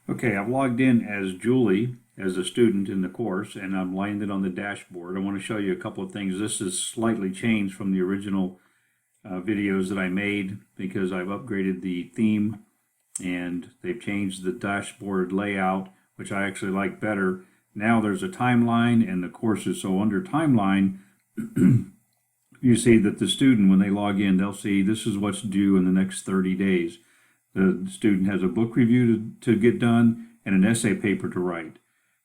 Okay, I've logged in as Julie, as a student in the course, and I'm landed on the dashboard. I want to show you a couple of things. This is slightly changed from the original videos that I made because I've upgraded the theme and they've changed the dashboard layout, which I actually like better. Now there's a timeline and the courses. So under timeline, you see that the student, when they log in, they'll see this is what's due in the next 30 days. The student has a book review to get done and an essay paper to write.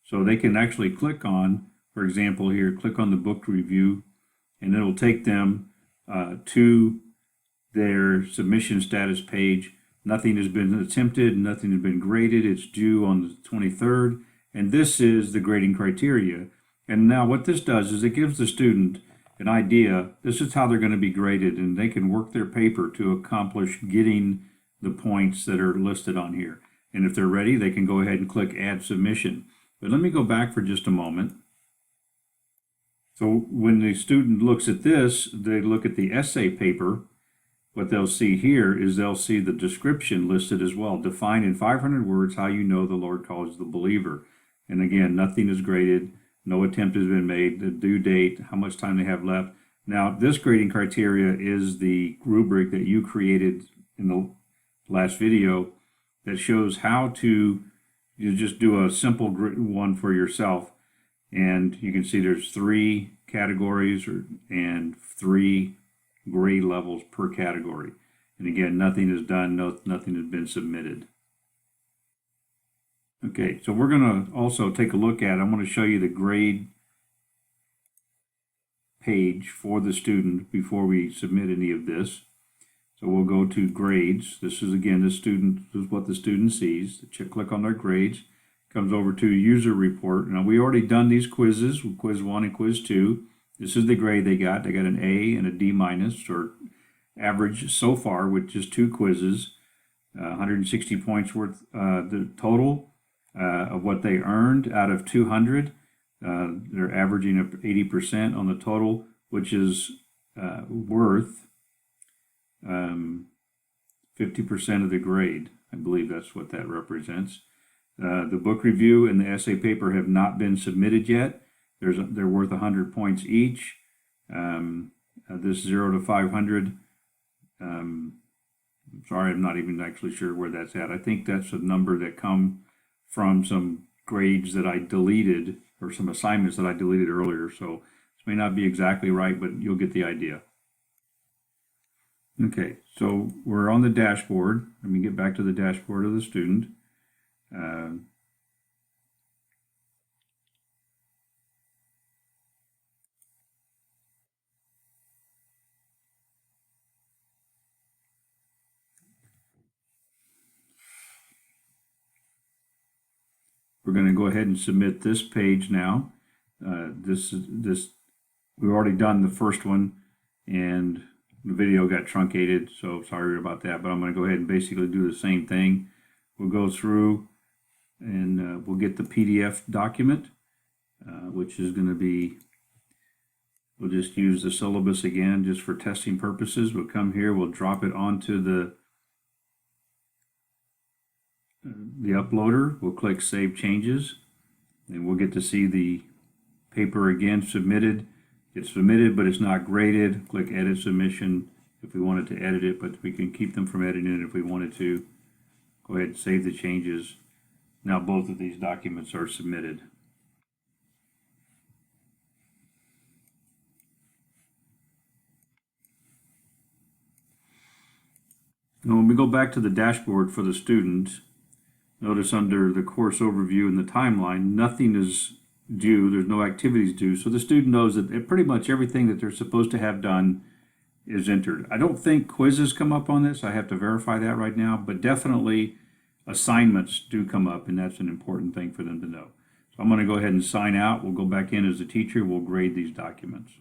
So they can actually click on, for example here, click on the book review, and it'll take them to their submission status page. Nothing has been attempted, nothing has been graded. It's due on the 23rd, and this is the grading criteria. And now what this does is it gives the student an idea. This is how they're going to be graded, and they can work their paper to accomplish getting the points that are listed on here. And if they're ready, they can go ahead and click Add Submission. But let me go back for just a moment. So when the student looks at this, they look at the essay paper. What they'll see here is they'll see the description listed as well. Define in 500 words how you know the Lord calls the believer. And again, nothing is graded. No attempt has been made. The due date, how much time they have left. Now, this grading criteria is the rubric that you created in the last video that shows how to just do a simple one for yourself. And you can see there's 3 categories and 3 grade levels per category. And again, nothing is done, nothing has been submitted. Okay, so we're going to also take a look at, I'm going to show you the grade page for the student before we submit any of this. So we'll go to grades. This is again this is what the student sees. Click on their grades. Comes over to user report. Now we already done these quizzes, quiz 1 and quiz 2. This is the grade they got. They got an A and a D minus, or average so far with just 2 quizzes. 160 points worth the total of what they earned out of 200. They're averaging up 80% on the total, which is worth 50% of the grade. I believe that's what that represents. The book review and the essay paper have not been submitted yet. They're worth 100 points each. This 0 to 500. Sorry, I'm not even actually sure where that's at. I think that's a number that come from some grades that I deleted, or some assignments that I deleted earlier. So this may not be exactly right, but you'll get the idea. Okay, so we're on the dashboard. Let me get back to the dashboard of the student. We're going to go ahead and submit this page now. We've already done the first one, and the video got truncated, so sorry about that, but I'm going to go ahead and basically do the same thing. We'll go through and we'll get the PDF document, which is going to be, we'll just use the syllabus again just for testing purposes. We'll come here, we'll drop it onto the uploader. We'll click Save Changes, and we'll get to see the paper again submitted. It's submitted, but it's not graded. Click Edit Submission if we wanted to edit it, but we can keep them from editing it if we wanted to. Go ahead and save the changes. Now both of these documents are submitted. Now when we go back to the dashboard for the student, notice under the course overview and the timeline, nothing is due, there's no activities due, so the student knows that pretty much everything that they're supposed to have done is entered. I don't think quizzes come up on this, I have to verify that right now, but definitely assignments do come up, and that's an important thing for them to know. So I'm going to go ahead and sign out. We'll go back in as a teacher, we'll grade these documents.